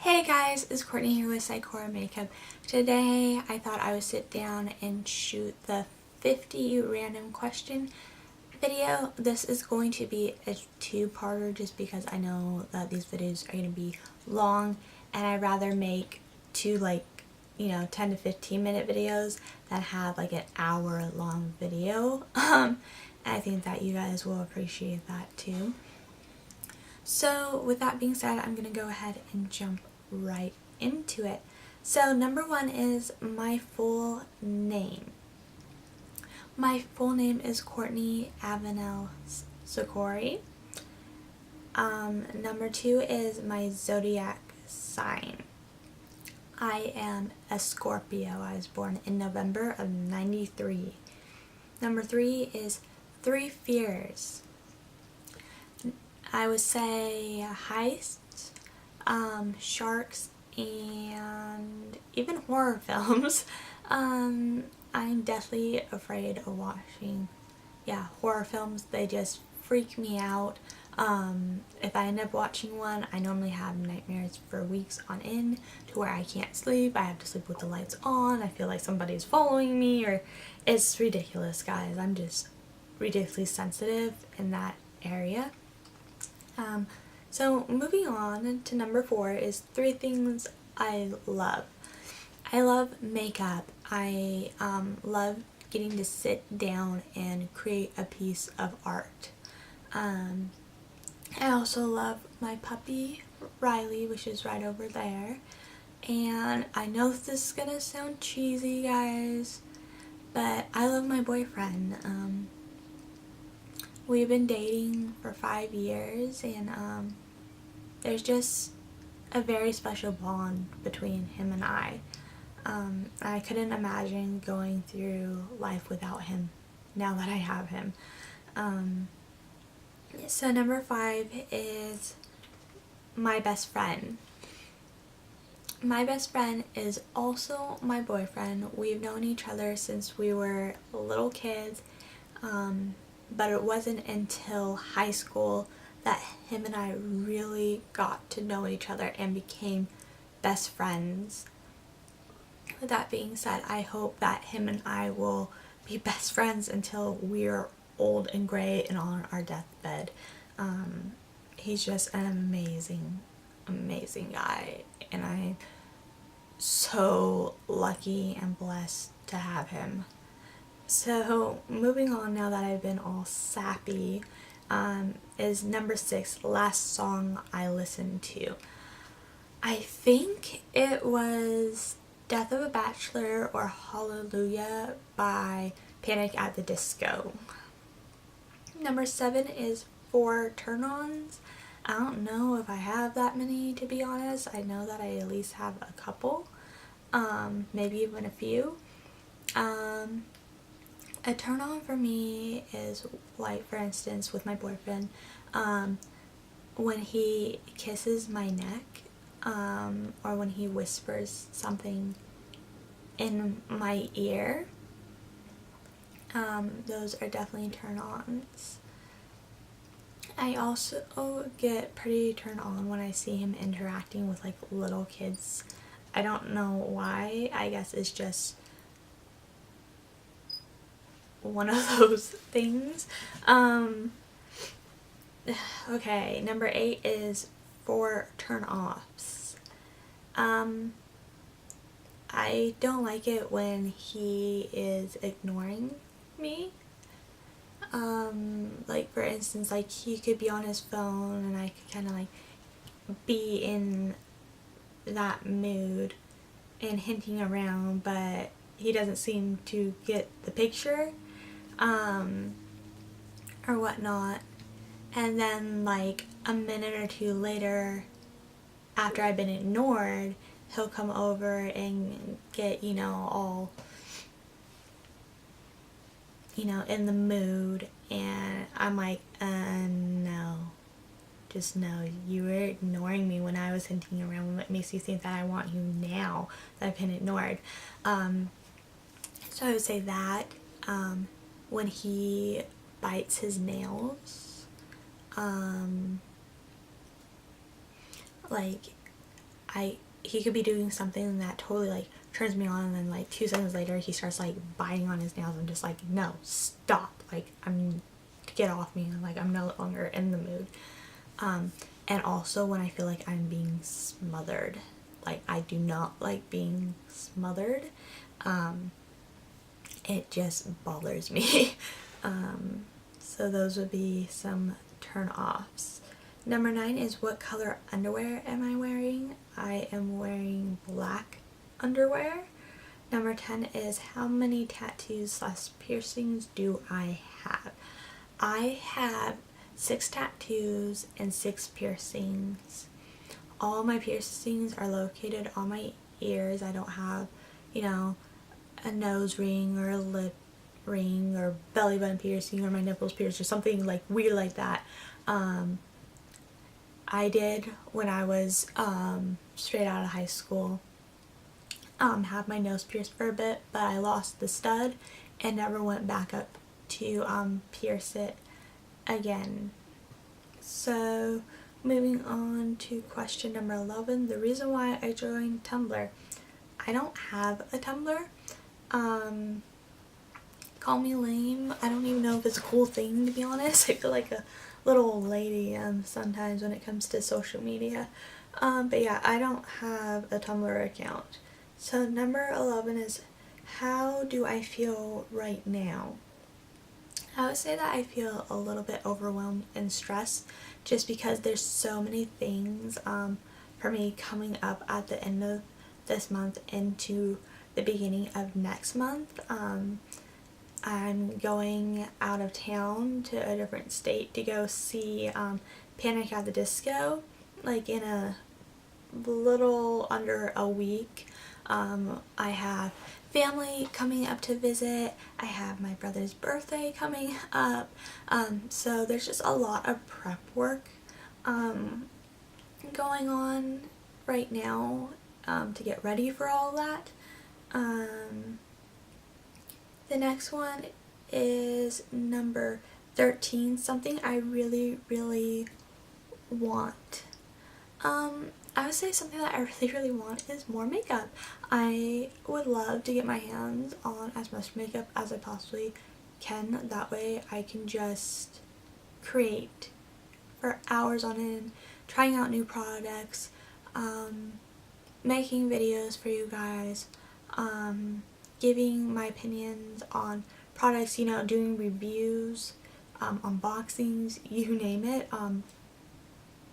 Hey guys, it's Courtney here with SykoraMakeup. Today I thought I would sit down and shoot the 50 random question video. This is going to be a two-parter just because I know that these videos are going to be long and I'd rather make two 10 to 15 minute videos than have like an hour long video. And I think that you guys will appreciate that too. So with that being said, I'm going to go ahead and jump right into it. So number one is my full name. My full name is Courtney Avenel Sykora. Number two is my zodiac sign. I am a Scorpio. I was born in November of '93. Number three is 3 fears. I would say heists, sharks, and even horror films. I'm deathly afraid of watching, horror films. They just freak me out. If I end up watching one, I normally have nightmares for weeks on end to where I can't sleep. I have to sleep with the lights on. I feel like somebody's following me, or it's ridiculous, guys. I'm just ridiculously sensitive in that area. So moving on to number 4 is 3 things I love. I love makeup. I love getting to sit down and create a piece of art. I also love my puppy Riley, which is right over there. And I know this is gonna sound cheesy, guys, but I love my boyfriend. We've been dating for 5 years, and there's just a very special bond between him and I. I couldn't imagine going through life without him now that I have him. So number 5 is my best friend. My best friend is also my boyfriend. We've known each other since we were little kids. But it wasn't until high school that him and I really got to know each other and became best friends. With that being said, I hope that him and I will be best friends until we're old and gray and on our deathbed. He's just an amazing, amazing guy, and I'm so lucky and blessed to have him. So moving on, now that I've been all sappy, is number 6, last song I listened to. I think it was Death of a Bachelor or Hallelujah by Panic at the Disco. Number 7 is 4 turn-ons. I don't know if I have that many, to be honest. I know that I at least have a couple, maybe even a few. A turn on for me is, like, for instance, with my boyfriend, when he kisses my neck, or when he whispers something in my ear. Those are definitely turn-ons. I also get pretty turned on when I see him interacting with, like, little kids. I don't know why. I guess it's just one of those things. Okay, number 8 is 4 turn-offs. I don't like it when he is ignoring me. Like, for instance, like, he could be on his phone and I could kind of like be in that mood and hinting around, but he doesn't seem to get the picture, or whatnot. And then, like, a minute or two later, after I've been ignored, he'll come over and get, all, in the mood, and I'm like, no. Just no, you were ignoring me when I was hinting around. What makes you think that I want you now that I've been ignored? So I would say that, when he bites his nails, like, he could be doing something that totally like turns me on, and then like 2 seconds later he starts like biting on his nails. I'm just like, no, stop, like get off me, like I'm no longer in the mood. And also when I feel like I'm being smothered, like I do not like being smothered. It just bothers me. So those would be some turn offs. Number 9 is what color underwear am I wearing? I am wearing black underwear. Number 10 is how many tattoos / piercings do I have? I have 6 tattoos and 6 piercings. All my piercings are located on my ears. I don't have, you know, a nose ring or a lip ring or belly button piercing or my nipples pierced or something like weird like that. I did when I was straight out of high school have my nose pierced for a bit, but I lost the stud and never went back up to pierce it again. So moving on to question number 11, the reason why I joined Tumblr. I don't have a Tumblr. Call me lame. I don't even know if it's a cool thing, to be honest. I feel like a little old lady sometimes when it comes to social media. But yeah, I don't have a Tumblr account. So number 11 is how do I feel right now? I would say that I feel a little bit overwhelmed and stressed just because there's so many things for me coming up at the end of this month into the beginning of next month. I'm going out of town to a different state to go see Panic at the Disco, like in a little under a week. I have family coming up to visit. I have my brother's birthday coming up. So there's just a lot of prep work going on right now to get ready for all that. The next one is number 13, something I really, really want. I would say something that I really, really want is more makeup. I would love to get my hands on as much makeup as I possibly can. That way I can just create for hours on end, trying out new products, making videos for you guys, giving my opinions on products, you know, doing reviews, unboxings, you name it.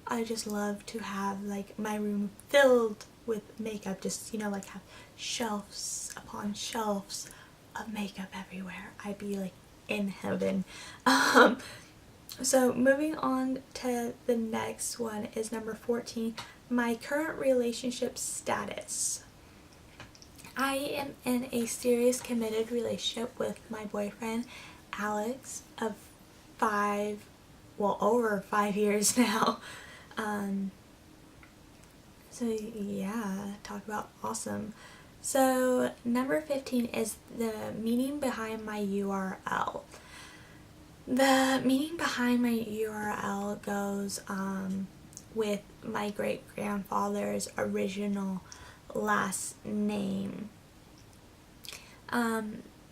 I just love to have like my room filled with makeup, just, you know, like have shelves upon shelves of makeup everywhere. I'd be like in heaven. So moving on to the next one is number 14, my current relationship status. I am in a serious committed relationship with my boyfriend Alex of over 5 years now. So yeah, talk about awesome. So number 15 is the meaning behind my URL. The meaning behind my URL goes with my great-grandfather's original last name.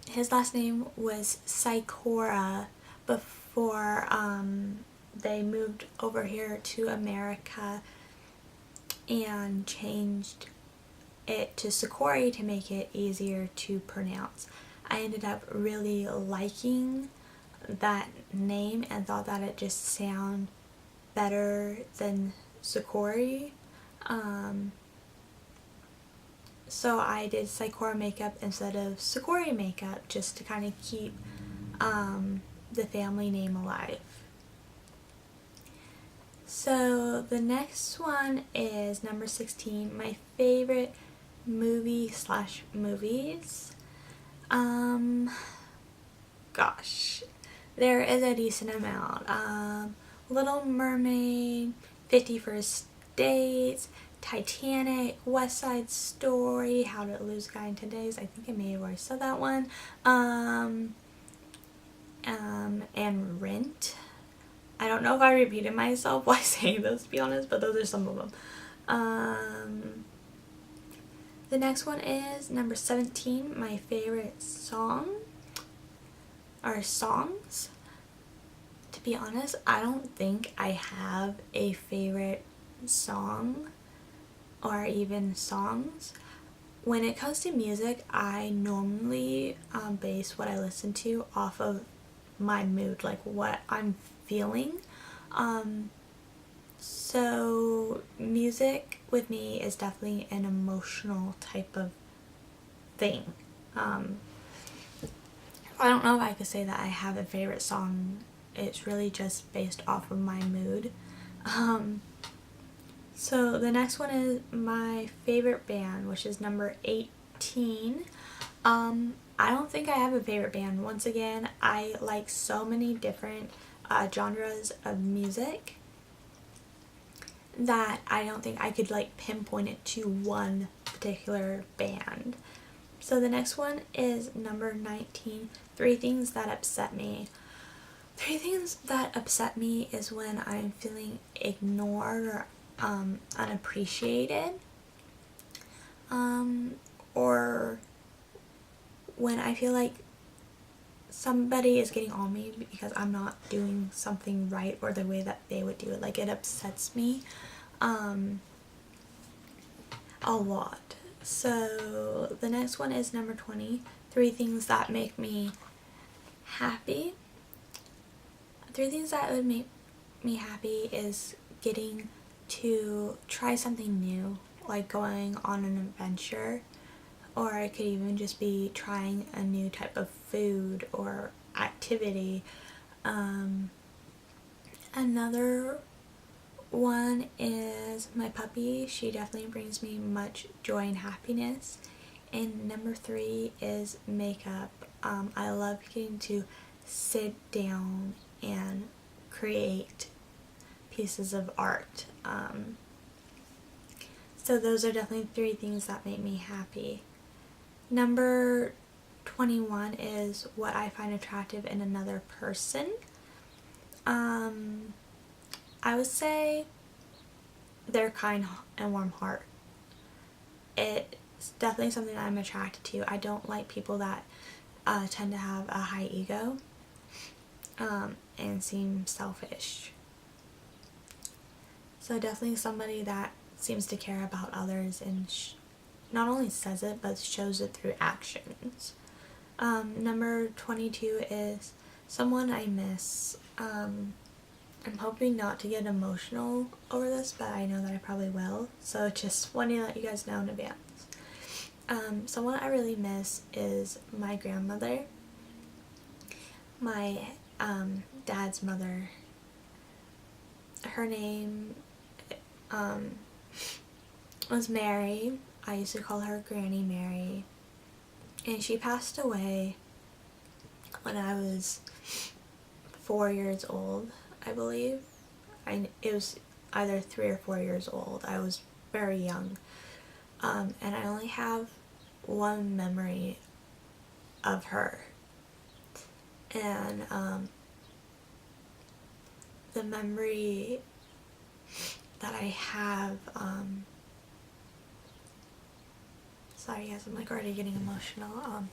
His last name was Sykora before they moved over here to America and changed it to Sakori to make it easier to pronounce. I ended up really liking that name and thought that it just sounded better than Sakori. So I did SykoraMakeup instead of SykoraMakeup just to kind of keep the family name alive. So the next one is number 16, my favorite movie/movies. Gosh, there is a decent amount. Little Mermaid, 50 First Dates, Titanic, West Side Story, How to Lose a Guy in 10 Days. I think I may have already said that one. And Rent. I don't know if I repeated myself while saying those, to be honest, but those are some of them. The next one is number 17, my favorite song or songs. To be honest, I don't think I have a favorite song or even songs. When it comes to music, I normally base what I listen to off of my mood, like what I'm feeling. So music with me is definitely an emotional type of thing. I don't know if I could say that I have a favorite song. It's really just based off of my mood. So the next one is my favorite band, which is number 18. I don't think I have a favorite band. Once again, I like so many different genres of music that I don't think I could like pinpoint it to one particular band. So the next one is number 19, 3 things that upset me. 3 things that upset me is when I'm feeling ignored or unappreciated, or when I feel like somebody is getting on me because I'm not doing something right or the way that they would do it. Like, it upsets me a lot. So the next one is number 20, 3 things that make me happy. 3 things that would make me happy is getting to try something new, like going on an adventure, or it could even just be trying a new type of food or activity. Another one is my puppy. She definitely brings me much joy and happiness. And number 3 is makeup. I love getting to sit down and create pieces of art. So those are definitely 3 things that make me happy. Number 21 is what I find attractive in another person. I would say their kind and warm heart. It's definitely something that I'm attracted to. I don't like people that tend to have a high ego and seem selfish. So definitely somebody that seems to care about others and not only says it but shows it through actions. Number 22 is someone I miss. I'm hoping not to get emotional over this, but I know that I probably will, so just wanting to let you guys know in advance. Someone I really miss is my grandmother, my dad's mother. Her name was Mary. I used to call her Granny Mary, and she passed away when I was 4 years old, I believe. It was either 3 or 4 years old. I was very young, and I only have one memory of her, and the memory that I have, sorry guys, I'm like already getting emotional.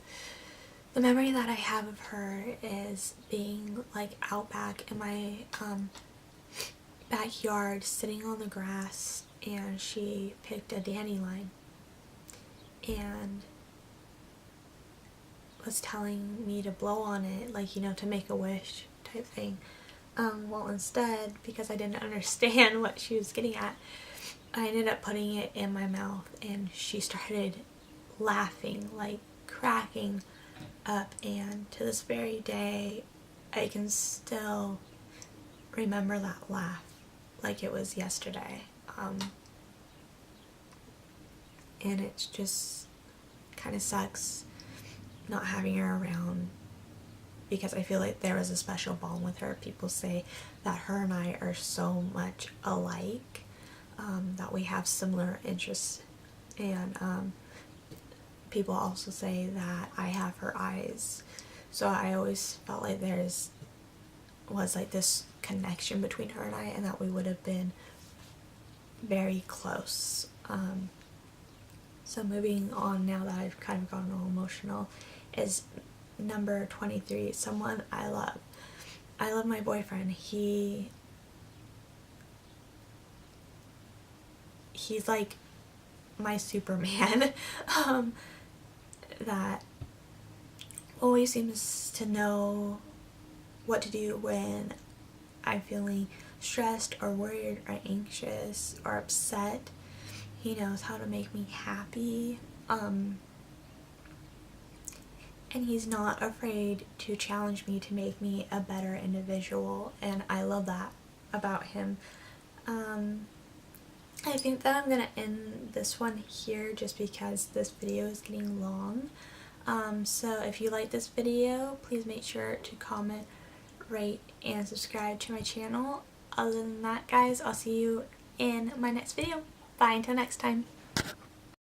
The memory that I have of her is being like out back in my backyard, sitting on the grass, and she picked a dandelion and was telling me to blow on it, like, you know, to make a wish type thing. Well, instead, because I didn't understand what she was getting at, I ended up putting it in my mouth, and she started laughing, like cracking up, and to this very day I can still remember that laugh like it was yesterday. And it's just kind of sucks not having her around, because I feel like there was a special bond with her. People say that her and I are so much alike, that we have similar interests, and people also say that I have her eyes. So I always felt like was like this connection between her and I, and that we would have been very close. So So moving on, now that I've kind of gotten all emotional, is number 23, someone I love. I love my boyfriend. He's like my Superman. That always seems to know what to do when I'm feeling stressed or worried or anxious or upset. He knows how to make me happy. And he's not afraid to challenge me to make me a better individual, and I love that about him. I think that I'm gonna end this one here just because this video is getting long. So if you like this video, please make sure to comment, rate, and subscribe to my channel. Other than that, guys, I'll see you in my next video. Bye until next time.